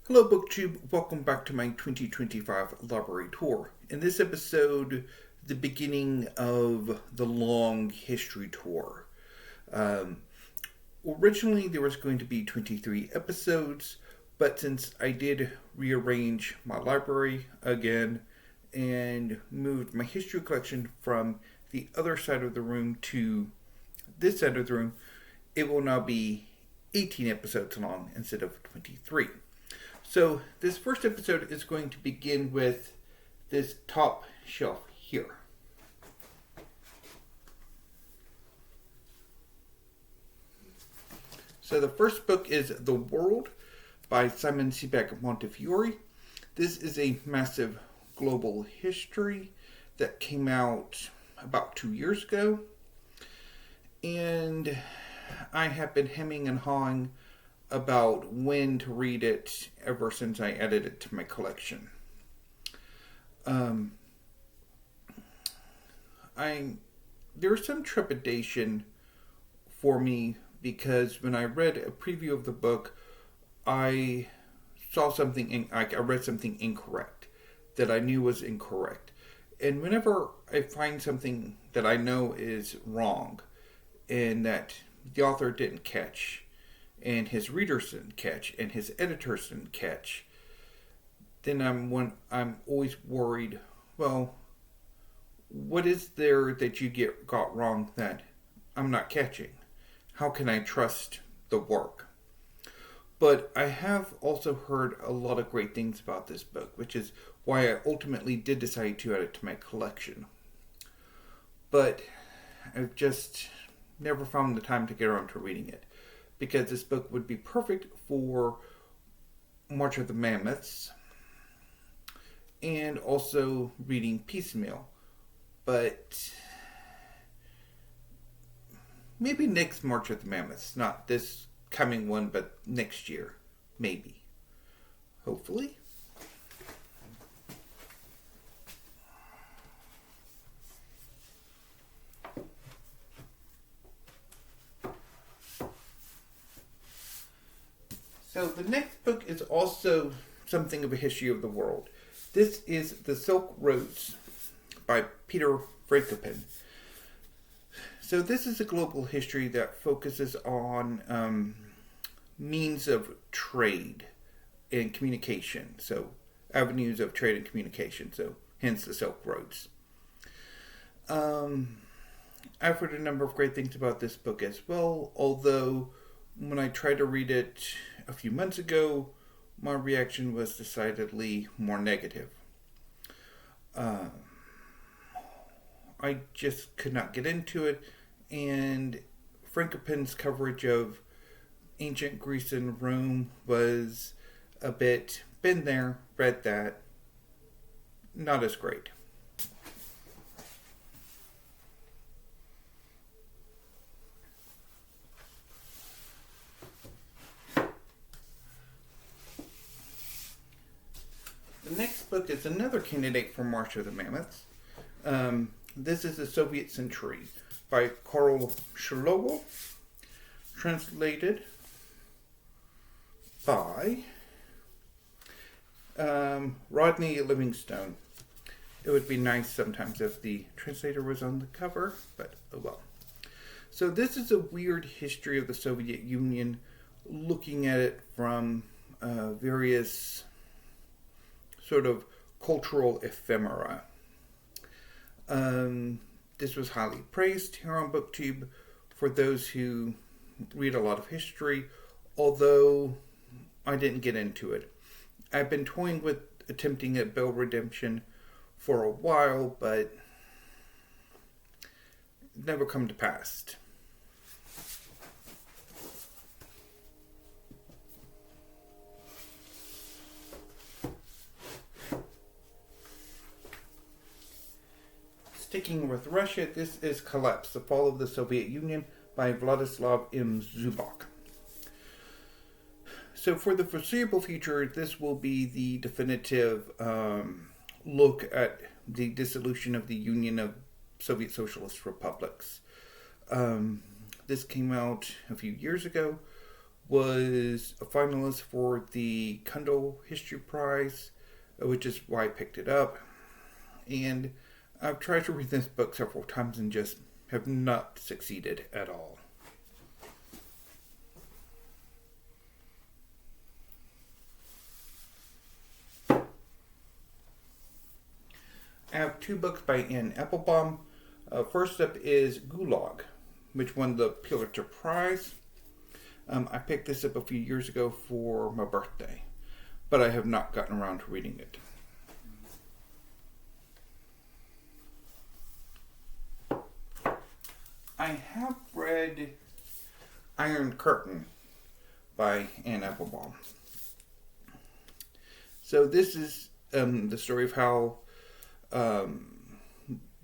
Hello BookTube, welcome back to my 2025 library tour. In this episode, the beginning of the long history tour. Um, Originally there was going to be 23 episodes, but since I did rearrange my library again and moved my history collection from the other side of the room to this side of the room, it will now be 18 episodes long instead of 23. So, this first episode is going to begin with this top shelf here. So, the first book is The World by Simon Sebag Montefiore. This is a massive global history that came out about 2 years ago. And I have been hemming and hawing about when to read it ever since I added it to my collection. There's some trepidation for me because when I read a preview of the book, I saw something. I read something incorrect that I knew was incorrect. And whenever I find something that I know is wrong and that the author didn't catch, and his readers didn't catch, and his editors didn't catch, then I'm always worried. Well, what is there that you got wrong that I'm not catching? How can I trust the work? But I have also heard a lot of great things about this book, which is why I ultimately did decide to add it to my collection. But I've just never found the time to get around to reading it, because this book would be perfect for March of the Mammoths and also reading piecemeal. But maybe next March of the Mammoths, not this coming one, but next year, maybe. Hopefully. So the next book is also something of a history of the world. This is The Silk Roads by Peter Frankopan. So this is a global history that focuses on means of trade and communication. So avenues of trade and communication. So hence the Silk Roads. I've heard a number of great things about this book as well, although when I tried to read it a few months ago, my reaction was decidedly more negative. I just could not get into it, and Frankopan's coverage of ancient Greece and Rome was a bit been there, read that, not as great. The next book is another candidate for March of the Mammoths. This is The Soviet Century by Karl Schloegel, translated by Rodney Livingstone. It would be nice sometimes if the translator was on the cover, but oh well. So this is a weird history of the Soviet Union, looking at it from various sort of cultural ephemera. This was highly praised here on BookTube for those who read a lot of history, although I didn't get into it. I've been toying with attempting at Bell Redemption for a while, but never come to pass. Sticking with Russia, this is Collapse, The Fall of the Soviet Union by Vladislav M. Zubok. So for the foreseeable future, this will be the definitive look at the dissolution of the Union of Soviet Socialist Republics. This came out a few years ago, was a finalist for the Kundal History Prize, which is why I picked it up. And I've tried to read this book several times and just have not succeeded at all. I have two books by Anne Applebaum. First up is Gulag, which won the Pulitzer Prize. I picked this up a few years ago for my birthday, but I have not gotten around to reading it. I have read Iron Curtain by Anne Applebaum. So this is the story of how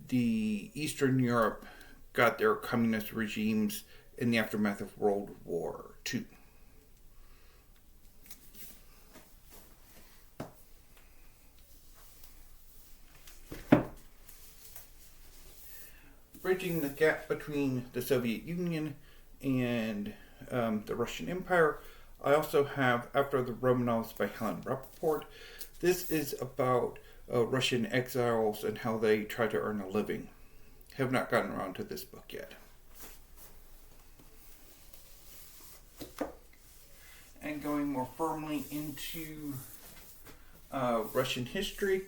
the Eastern Europe got their communist regimes in the aftermath of World War II. Bridging the gap between the Soviet Union and the Russian Empire, I also have After the Romanovs by Helen Rappaport. This is about Russian exiles and how they try to earn a living. Have not gotten around to this book yet. And going more firmly into Russian history,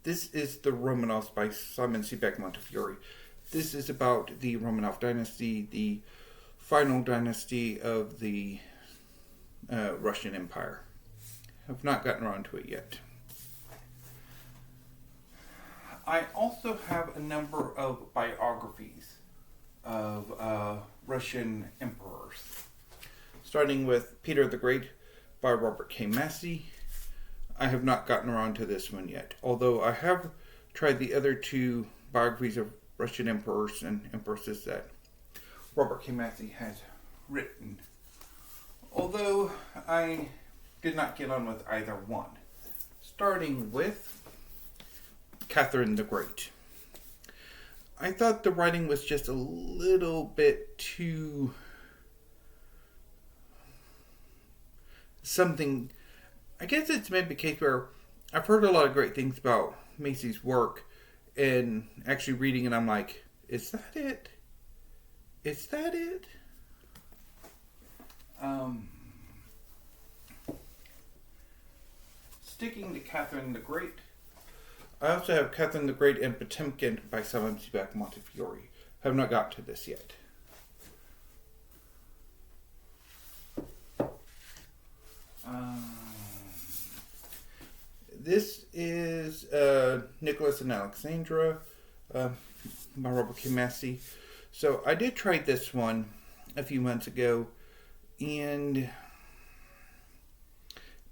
this is The Romanovs by Simon Sebag Montefiore. This is about the Romanov dynasty, the final dynasty of the Russian Empire. Have not gotten around to it yet. I also have a number of biographies of Russian emperors. Starting with Peter the Great by Robert K. Massey. I have not gotten around to this one yet, although I have tried the other two biographies of Russian emperors and empresses that Robert K. Massey has written, although I did not get on with either one. Starting with Catherine the Great. I thought the writing was just a little bit too something. I guess it's maybe a case where I've heard a lot of great things about Massey's work, and actually reading it, I'm like, is that it? Is that it? Sticking to Catherine the Great, I also have Catherine the Great and Potemkin by Simon Sebag Montefiore. Have not gotten to this yet. This is Nicholas and Alexandra by Robert K. Massey. So I did try this one a few months ago, and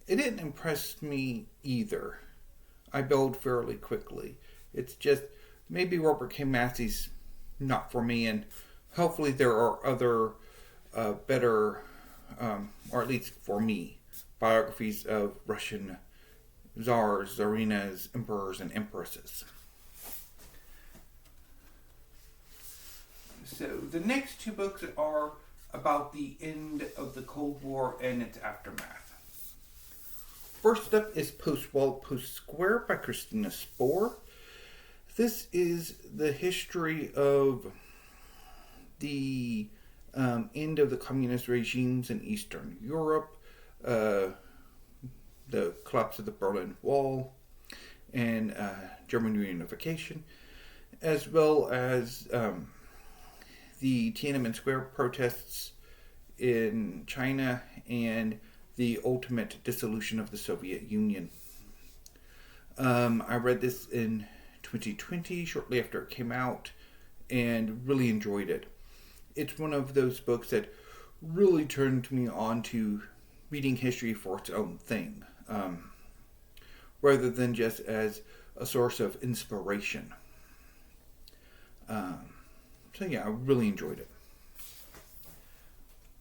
it didn't impress me either. I bailed fairly quickly. It's just maybe Robert K. Massey's not for me, and hopefully there are other better, or at least for me, biographies of Russian czars, tsarinas, emperors, and empresses. So the next two books are about the end of the Cold War and its aftermath. First up is Post-Wall, Post-Square by Christina Spohr. This is the history of the end of the communist regimes in Eastern Europe, the collapse of the Berlin Wall, and German reunification, as well as the Tiananmen Square protests in China and the ultimate dissolution of the Soviet Union. I read this in 2020, shortly after it came out, and really enjoyed it. It's one of those books that really turned me on to reading history for its own thing, rather than just as a source of inspiration. So yeah, I really enjoyed it.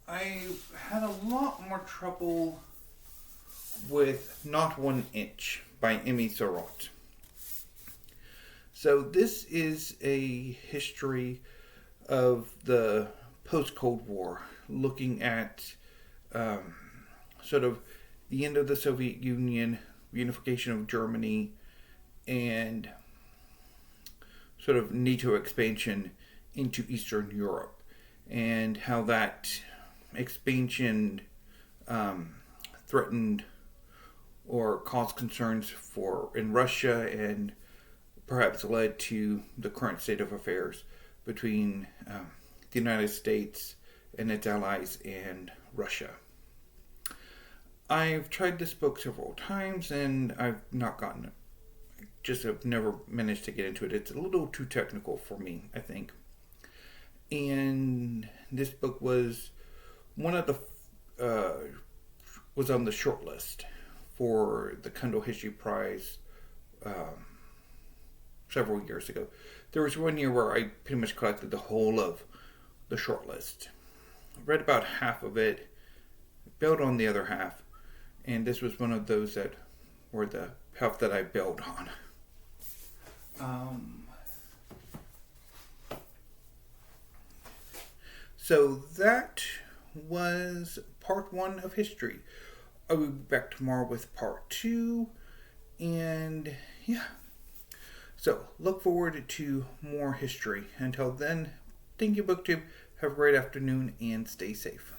I had a lot more trouble with Not 1 Inch by Emmy Sarraute. So this is a history of the post-Cold War, looking at sort of the end of the Soviet Union, reunification of Germany, and sort of NATO expansion into Eastern Europe, and how that expansion threatened or caused concerns in Russia, and perhaps led to the current state of affairs between the United States and its allies and Russia. I've tried this book several times and I've not gotten it. Just have never managed to get into it. It's a little too technical for me, I think. And this book was one of the was on the short list for the Kindle History Prize several years ago. There was one year where I pretty much collected the whole of the short list. I read about half of it, bailed on the other half, and this was one of those that were the half that I bailed on. So that was part 1 of history. I will be back tomorrow with part 2, and yeah. So look forward to more history. Until then, thank you, BookTube. Have a great afternoon and stay safe.